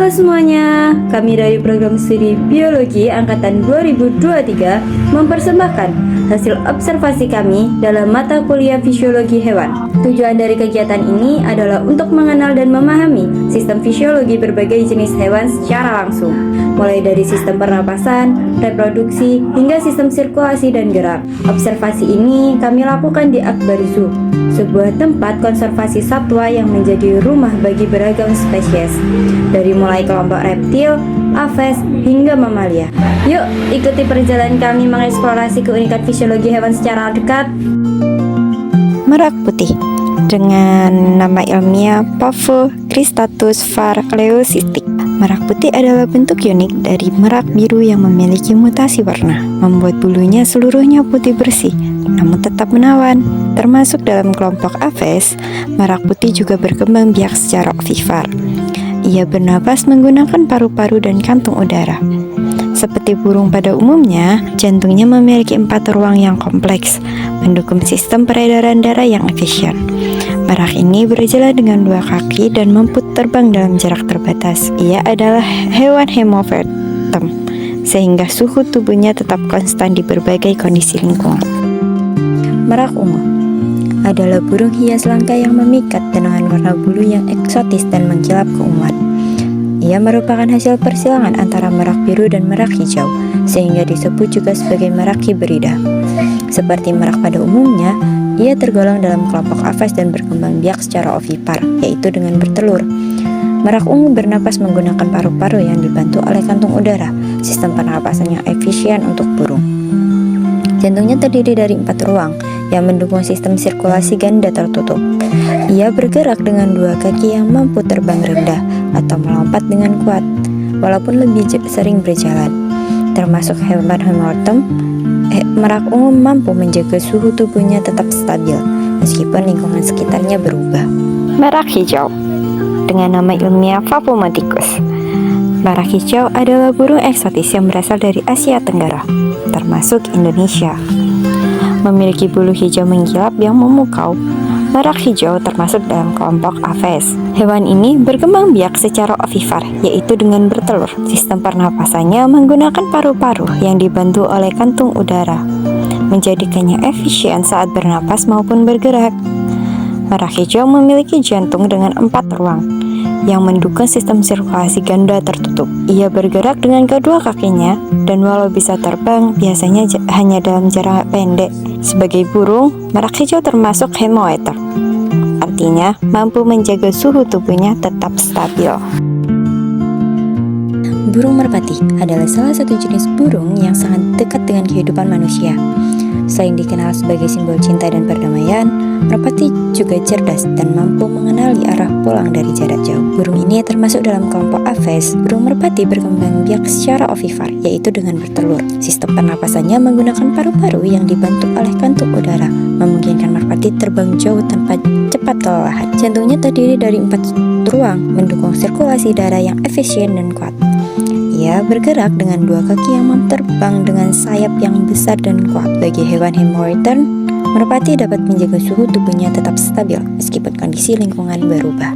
Halo semuanya, kami dari program studi Biologi Angkatan 2023 mempersembahkan hasil observasi kami dalam mata kuliah Fisiologi Hewan. Tujuan dari kegiatan ini adalah untuk mengenal dan memahami sistem fisiologi berbagai jenis hewan secara langsung, mulai dari sistem pernapasan, reproduksi, hingga sistem sirkulasi dan gerak. Observasi ini kami lakukan di Akbar Zoo, sebuah tempat konservasi satwa yang menjadi rumah bagi beragam spesies, dari mulai kelompok reptil, aves, hingga mamalia. Yuk, ikuti perjalanan kami mengeksplorasi keunikan fisiologi hewan secara dekat. Merak putih dengan nama ilmiah Pavokristatus varleucistic. Merak putih adalah bentuk unik dari merak biru yang memiliki mutasi warna, membuat bulunya seluruhnya putih bersih, namun tetap menawan. Termasuk dalam kelompok aves, merak putih juga berkembang biak secara ovipar. Ia bernapas menggunakan paru-paru dan kantung udara. Seperti burung pada umumnya, jantungnya memiliki 4 ruang yang kompleks, mendukung sistem peredaran darah yang efisien. Merak ini berjalan dengan 2 kaki dan mampu terbang dalam jarak terbatas. Ia adalah hewan hemopterm, sehingga suhu tubuhnya tetap konstan di berbagai kondisi lingkungan. Merak ungu adalah burung hias langka yang memikat dengan warna bulu yang eksotis dan mengkilap keunguan. Ia merupakan hasil persilangan antara merak biru dan merak hijau, sehingga disebut juga sebagai merak hibrida. Seperti merak pada umumnya, ia tergolong dalam kelompok aves dan berkembang biak secara ovipar, yaitu dengan bertelur. Merak ungu bernapas menggunakan paru-paru yang dibantu oleh kantung udara, sistem pernapasan yang efisien untuk burung. Jantungnya terdiri dari 4 ruang yang mendukung sistem sirkulasi ganda tertutup. Ia bergerak dengan 2 kaki yang mampu terbang rendah atau melompat dengan kuat, walaupun lebih sering berjalan. Termasuk hewan hemopterm, merak ungu mampu menjaga suhu tubuhnya tetap stabil meskipun lingkungan sekitarnya berubah. Merak hijau dengan nama ilmiah Phacomaticus. Merak hijau adalah burung eksotis yang berasal dari Asia Tenggara, termasuk Indonesia. Memiliki bulu hijau mengkilap yang memukau, merak hijau termasuk dalam kelompok aves. Hewan ini berkembang biak secara ovipar, yaitu dengan bertelur. Sistem pernapasannya menggunakan paru-paru yang dibantu oleh kantung udara, menjadikannya efisien saat bernapas maupun bergerak. Merak hijau memiliki jantung dengan 4 ruang yang mendukung sistem sirkulasi ganda tertutup. Ia bergerak dengan kedua kakinya, dan walau bisa terbang, biasanya hanya dalam jarak pendek. Sebagai burung, merak hijau termasuk hemopterm, artinya mampu menjaga suhu tubuhnya tetap stabil. Burung merpati adalah salah satu jenis burung yang sangat dekat dengan kehidupan manusia. Selain dikenal sebagai simbol cinta dan perdamaian, merpati juga cerdas dan mampu mengenali arah pulang dari jarak jauh. Burung ini termasuk dalam kelompok aves. Burung merpati berkembang biak secara ovipar, yaitu dengan bertelur. Sistem pernapasannya menggunakan paru-paru yang dibantu oleh kantung udara, memungkinkan merpati terbang jauh tanpa cepat kelelahan. Jantungnya terdiri dari 4 ruang, mendukung sirkulasi darah yang efisien dan kuat. Ia bergerak dengan 2 kaki yang mampu terbang dengan sayap yang besar dan kuat. Bagi hewan hemopterm, merpati dapat menjaga suhu tubuhnya tetap stabil meskipun kondisi lingkungan berubah.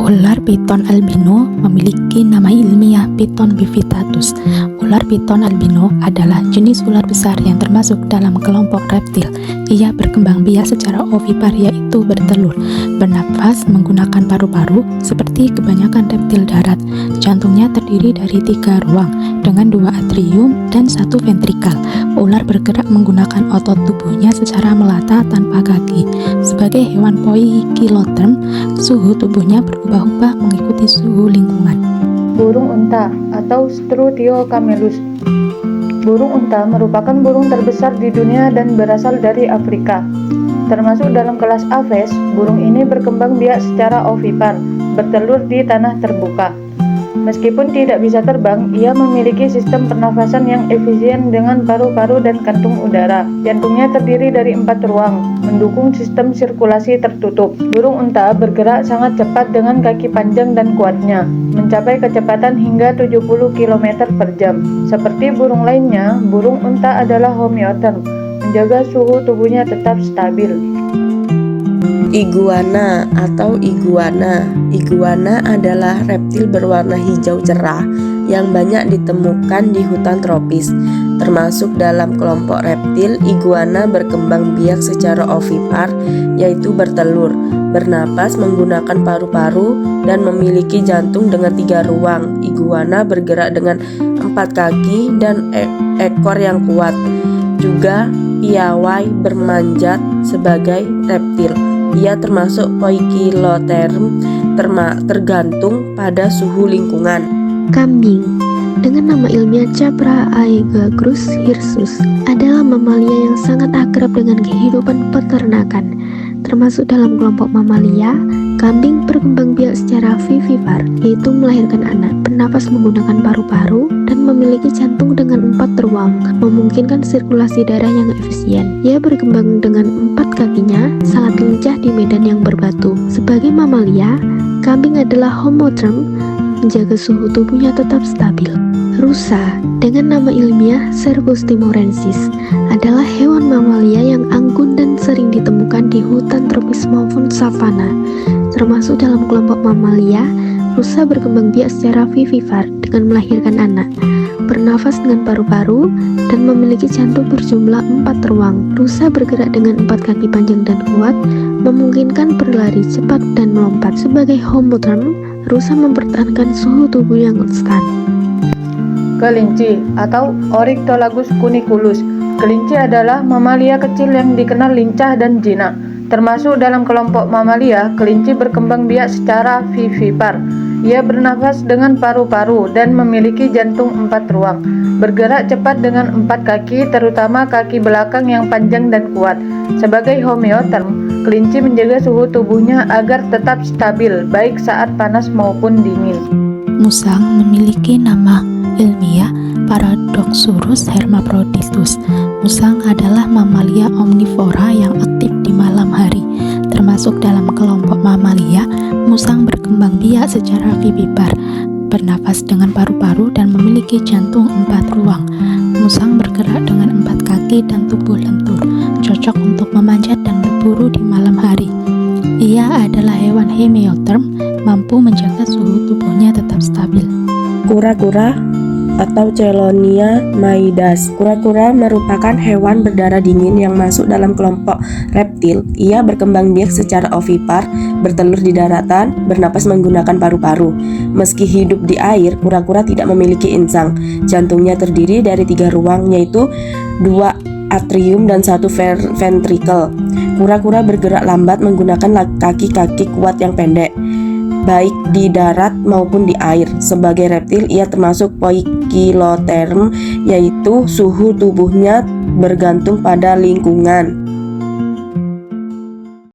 Ular piton albino memiliki nama ilmiah Piton bifida-tus. Ular piton albino adalah jenis ular besar yang termasuk dalam kelompok reptil. Ia berkembang biak secara ovipar, yaitu bertelur, bernapas menggunakan paru-paru seperti kebanyakan reptil darat. Jantungnya terdiri dari 3 ruang dengan 2 atrium dan 1 ventrikal. Ular bergerak menggunakan otot tubuhnya secara melata tanpa kaki. Sebagai hewan poikiloterm, suhu tubuhnya berubah-ubah mengikuti suhu lingkungan. Burung unta atau Strutiocamelus. Burung unta merupakan burung terbesar di dunia dan berasal dari Afrika. Termasuk dalam kelas aves, burung ini berkembang biak secara ovipar, bertelur di tanah terbuka. Meskipun tidak bisa terbang, ia memiliki sistem pernafasan yang efisien dengan paru-paru dan kantung udara. Jantungnya terdiri dari 4 ruang, mendukung sistem sirkulasi tertutup. Burung unta bergerak sangat cepat dengan kaki panjang dan kuatnya, mencapai kecepatan hingga 70 km per jam. Seperti burung lainnya, burung unta adalah homeotherm, menjaga suhu tubuhnya tetap stabil. Iguana atau iguana. Iguana adalah reptil berwarna hijau cerah yang banyak ditemukan di hutan tropis. Termasuk dalam kelompok reptil, iguana berkembang biak secara ovipar, yaitu bertelur, bernapas menggunakan paru-paru, dan memiliki jantung dengan 3 ruang. Iguana bergerak dengan 4 kaki dan ekor yang kuat. Juga piawai bermanjat sebagai reptil. Ia termasuk Poikilotherium, tergantung pada suhu lingkungan. Kambing dengan nama ilmiah Capra aegagrus hirsus adalah mamalia yang sangat akrab dengan kehidupan peternakan. Termasuk dalam kelompok mamalia, kambing berkembang biak secara vivipar, yaitu melahirkan anak, bernapas menggunakan paru-paru, dan memiliki jantung dengan 4 ruang, memungkinkan sirkulasi darah yang efisien. Ia berkembang dengan 4 kakinya, sangat lincah di medan yang berbatu. Sebagai mamalia, kambing adalah homotherm, menjaga suhu tubuhnya tetap stabil. Rusa dengan nama ilmiah Cervus timorensis adalah hewan mamalia yang anggun dan sering ditemukan di hutan tropis maupun savana. Termasuk dalam kelompok mamalia, rusa berkembang biak secara vivipar dengan melahirkan anak, bernafas dengan paru-paru, dan memiliki jantung berjumlah 4 ruang. Rusa bergerak dengan 4 kaki panjang dan kuat, memungkinkan berlari cepat dan melompat. Sebagai homotherm, rusa mempertahankan suhu tubuh yang konstan. Kelinci atau Oryctolagus cuniculus. Kelinci adalah mamalia kecil yang dikenal lincah dan jinak. Termasuk dalam kelompok mamalia, kelinci berkembang biak secara vivipar. Ia bernafas dengan paru-paru dan memiliki jantung 4 ruang. Bergerak cepat dengan 4 kaki, terutama kaki belakang yang panjang dan kuat. Sebagai homeotherm, kelinci menjaga suhu tubuhnya agar tetap stabil, baik saat panas maupun dingin. Musang memiliki nama ilmiah Paradoxurus hermaphroditus. Musang adalah mamalia omnivora yang aktif di malam hari. Termasuk dalam kelompok mamalia, musang berkembang biak secara vivipar, bernafas dengan paru-paru, dan memiliki jantung 4 ruang. Musang bergerak dengan 4 kaki dan tubuh lentur, cocok untuk memanjat dan berburu di malam hari. Ia adalah hewan hemiotherm, mampu menjaga suhu tubuhnya tetap stabil. Kura-kura atau Chelonia maidas. Kura-kura merupakan hewan berdarah dingin yang masuk dalam kelompok reptil. Ia berkembang biak secara ovipar, bertelur di daratan, bernapas menggunakan paru-paru. Meski hidup di air, kura-kura tidak memiliki insang. Jantungnya terdiri dari 3 ruang, yaitu 2 atrium dan 1 ventricle. Kura-kura bergerak lambat menggunakan kaki-kaki kuat yang pendek, baik di darat maupun di air. Sebagai reptil, ia termasuk Poikilotherium, yaitu suhu tubuhnya bergantung pada lingkungan.